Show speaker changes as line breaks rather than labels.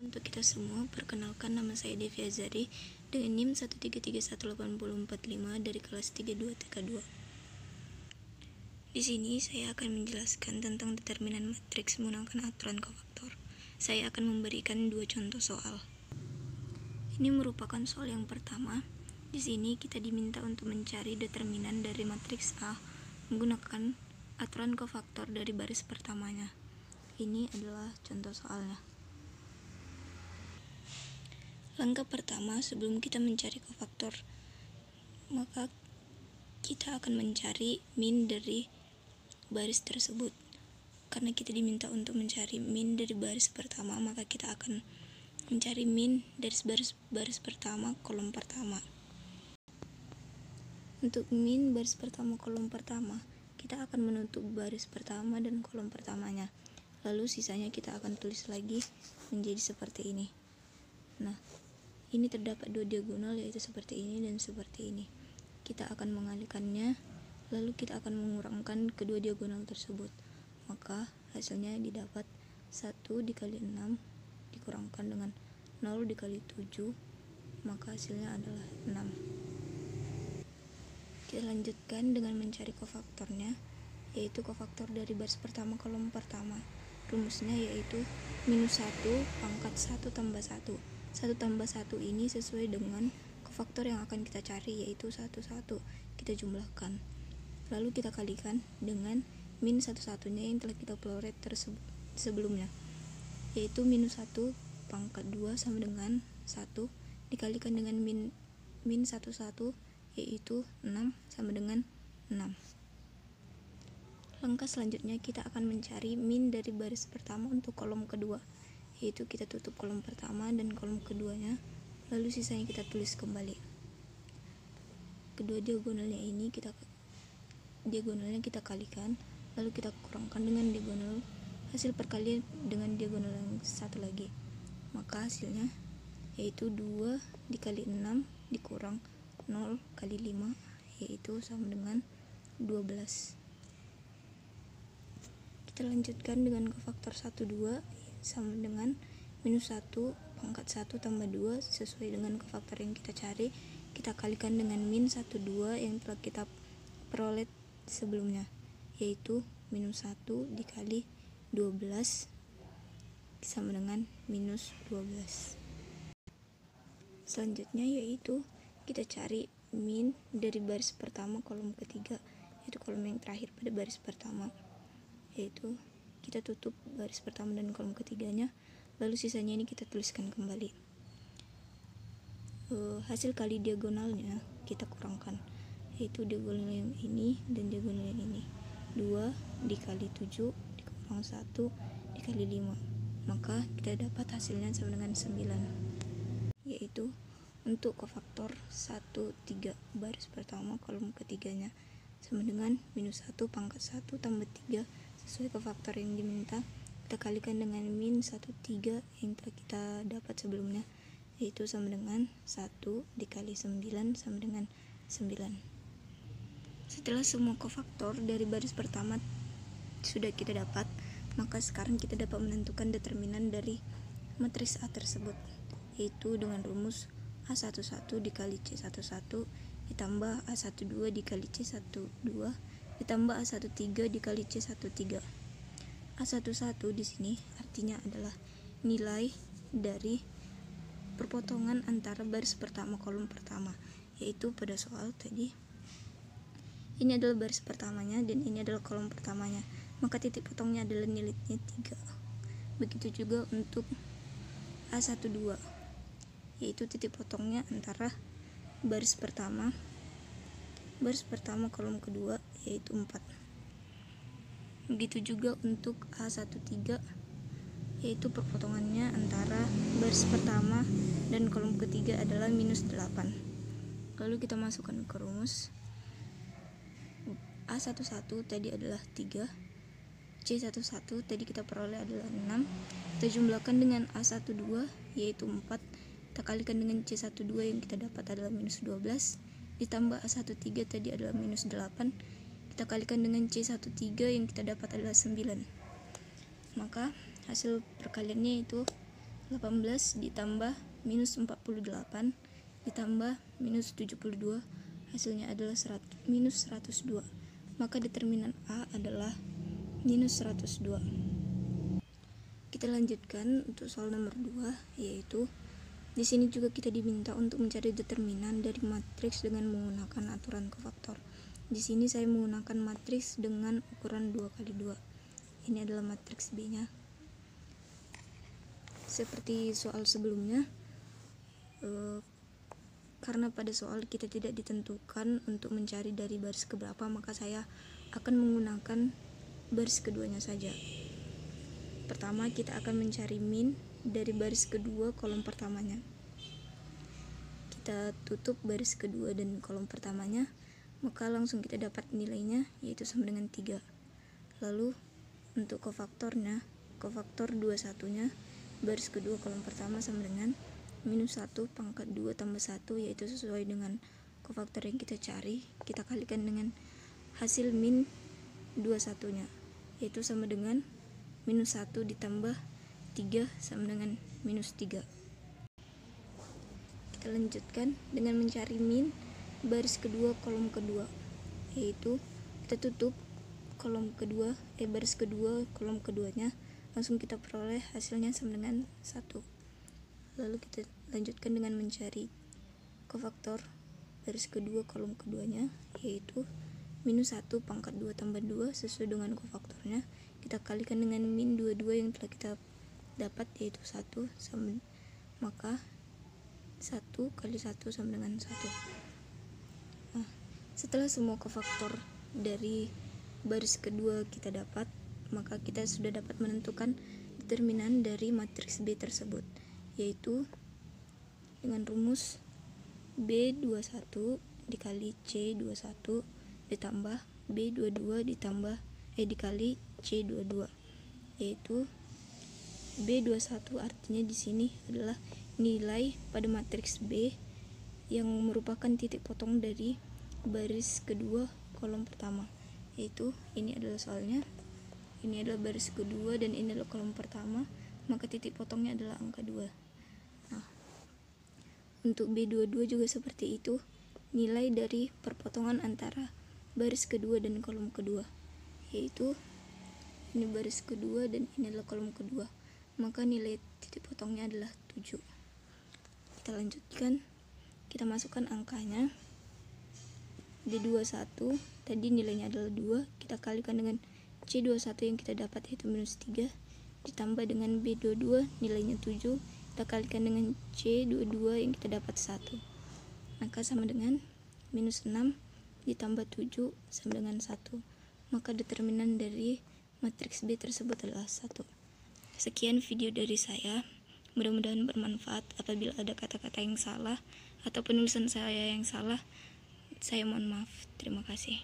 Untuk kita semua, perkenalkan nama saya Devi Azari dengan NIM 1331845 dari kelas 32 TK2. Di sini saya akan menjelaskan tentang determinan matriks menggunakan aturan kofaktor. Saya akan memberikan 2 contoh soal. Ini merupakan soal yang pertama. Di sini kita diminta untuk mencari determinan dari matriks A menggunakan aturan kofaktor dari baris pertamanya. Ini adalah contoh soalnya. Langkah pertama, sebelum kita mencari kofaktor, maka kita akan mencari min dari baris tersebut. Karena kita diminta untuk mencari min dari baris pertama, maka kita akan mencari min dari baris pertama kolom pertama. Untuk min baris pertama kolom pertama, kita akan menutup baris pertama dan kolom pertamanya. Lalu sisanya kita akan tulis lagi menjadi seperti ini. Nah, ini terdapat 2 diagonal, yaitu seperti ini dan seperti ini. Kita akan mengalihkannya, lalu kita akan mengurangkan kedua diagonal tersebut. Maka hasilnya didapat 1 dikali 6 dikurangkan dengan 0 dikali 7, maka hasilnya adalah 6. Kita lanjutkan dengan mencari kofaktornya, yaitu kofaktor dari baris pertama kolom pertama. Rumusnya yaitu minus 1 pangkat 1 tambah 1. 1 tambah 1 ini sesuai dengan kofaktor yang akan kita cari, yaitu 1, 1. Kita jumlahkan. Lalu kita kalikan dengan min satu-satunya yang telah kita pelorot sebelumnya, yaitu minus 1 pangkat 2 sama dengan 1 dikalikan dengan min 1, 1, yaitu 6 sama dengan 6. Langkah selanjutnya kita akan mencari min dari baris pertama untuk kolom kedua, yaitu kita tutup kolom pertama dan kolom keduanya, lalu sisanya kita tulis kembali. Kedua diagonalnya kita kalikan, lalu kita kurangkan dengan diagonal hasil perkalian dengan diagonal yang satu lagi, maka hasilnya yaitu 2 dikali 6 dikurang 0 kali 5, yaitu sama dengan 12. Kita lanjutkan dengan kofaktor 1, 2 sama dengan minus 1 pangkat 1 tambah 2 sesuai dengan kofaktor yang kita cari. Kita kalikan dengan min 1, 2 yang telah kita peroleh sebelumnya, yaitu minus 1 dikali 12 sama dengan minus 12. Selanjutnya yaitu kita cari min dari baris pertama kolom ketiga, yaitu kolom yang terakhir pada baris pertama, yaitu kita tutup baris pertama dan kolom ketiganya, lalu sisanya ini kita tuliskan kembali. Hasil kali diagonalnya kita kurangkan, yaitu diagonal yang ini dan diagonal yang ini. 2 dikali 7 dikurang 1 dikali 5, maka kita dapat hasilnya sama dengan 9, yaitu untuk kofaktor 1, 3 baris pertama kolom ketiganya sama dengan minus 1 pangkat 1 tambah 3 sesuai kofaktor yang diminta. Kita kalikan dengan min 1, 3 yang telah kita dapat sebelumnya, yaitu sama dengan 1 dikali 9 sama dengan 9. Setelah semua kofaktor dari baris pertama sudah kita dapat, maka sekarang kita dapat menentukan determinan dari matriks A tersebut, yaitu dengan rumus A11 dikali C11 ditambah A12 dikali C12 ditambah A13 dikali C13. A11 di sini artinya adalah nilai dari perpotongan antara baris pertama kolom pertama, yaitu pada soal tadi ini adalah baris pertamanya dan ini adalah kolom pertamanya, maka titik potongnya adalah nilainya 3. Begitu juga untuk A12, yaitu titik potongnya antara baris pertama kolom kedua, yaitu 4. Begitu juga untuk A13, yaitu perpotongannya antara baris pertama dan kolom ketiga adalah minus 8. Lalu kita masukkan ke rumus. A11 tadi adalah 3, C11 tadi kita peroleh adalah 6, kita jumlahkan dengan A12 yaitu 4, kita kalikan dengan C12 yang kita dapat adalah minus 12, ditambah A13 tadi adalah minus 8, kita kalikan dengan C13 yang kita dapat adalah 9. Maka hasil perkaliannya itu 18 ditambah minus 48 ditambah minus 72, hasilnya adalah minus 102. Maka determinan A adalah minus 102. Kita lanjutkan untuk soal nomor 2, yaitu di sini juga kita diminta untuk mencari determinan dari matriks dengan menggunakan aturan kofaktor. Di sini saya menggunakan matriks dengan ukuran 2x2. Ini adalah matriks B-nya. Seperti soal sebelumnya, karena pada soal kita tidak ditentukan untuk mencari dari baris keberapa, maka saya akan menggunakan baris keduanya saja. Pertama, kita akan mencari min dari baris kedua kolom pertamanya. Kita tutup baris kedua dan kolom pertamanya, maka langsung kita dapat nilainya, yaitu sama dengan 3. Lalu untuk kofaktornya, kofaktor 21-nya baris kedua kolom pertama sama dengan minus 1 pangkat 2 tambah 1, yaitu sesuai dengan kofaktor yang kita cari. Kita kalikan dengan hasil min 21-nya, yaitu sama dengan minus 1 ditambah 3 sama dengan minus 3. Kita lanjutkan dengan mencari min baris kedua kolom kedua, yaitu kita tutup kolom kedua, baris kedua kolom keduanya, langsung kita peroleh hasilnya sama dengan 1. Lalu kita lanjutkan dengan mencari kofaktor baris kedua kolom keduanya, yaitu minus 1 pangkat 2 tambah 2 sesuai dengan kofaktornya. Kita kalikan dengan min 22 yang telah kita dapat, yaitu 1, sama, maka 1 kali 1 sama dengan 1. Nah, setelah semua kofaktor dari baris kedua kita dapat, maka kita sudah dapat menentukan determinan dari matriks B tersebut, yaitu dengan rumus B21 dikali C21 ditambah B22 ditambah dikali C22, yaitu B21 artinya di sini adalah nilai pada matriks B yang merupakan titik potong dari baris kedua kolom pertama. Yaitu ini adalah soalnya, ini adalah baris kedua dan ini adalah kolom pertama, maka titik potongnya adalah angka 2. Nah, untuk B22 juga seperti itu, nilai dari perpotongan antara baris kedua dan kolom kedua, yaitu ini baris kedua dan ini adalah kolom kedua, maka nilai titik potongnya adalah 7. Kita lanjutkan, kita masukkan angkanya. D21 tadi nilainya adalah 2, kita kalikan dengan C21 yang kita dapat, yaitu minus 3, ditambah dengan B22 nilainya 7, kita kalikan dengan C22 yang kita dapat 1, maka sama dengan minus 6 ditambah 7 sama dengan 1. Maka determinan dari matriks B tersebut adalah 1. Sekian video dari saya, mudah-mudahan bermanfaat. Apabila ada kata-kata yang salah atau penulisan saya yang salah, saya mohon maaf. Terima kasih.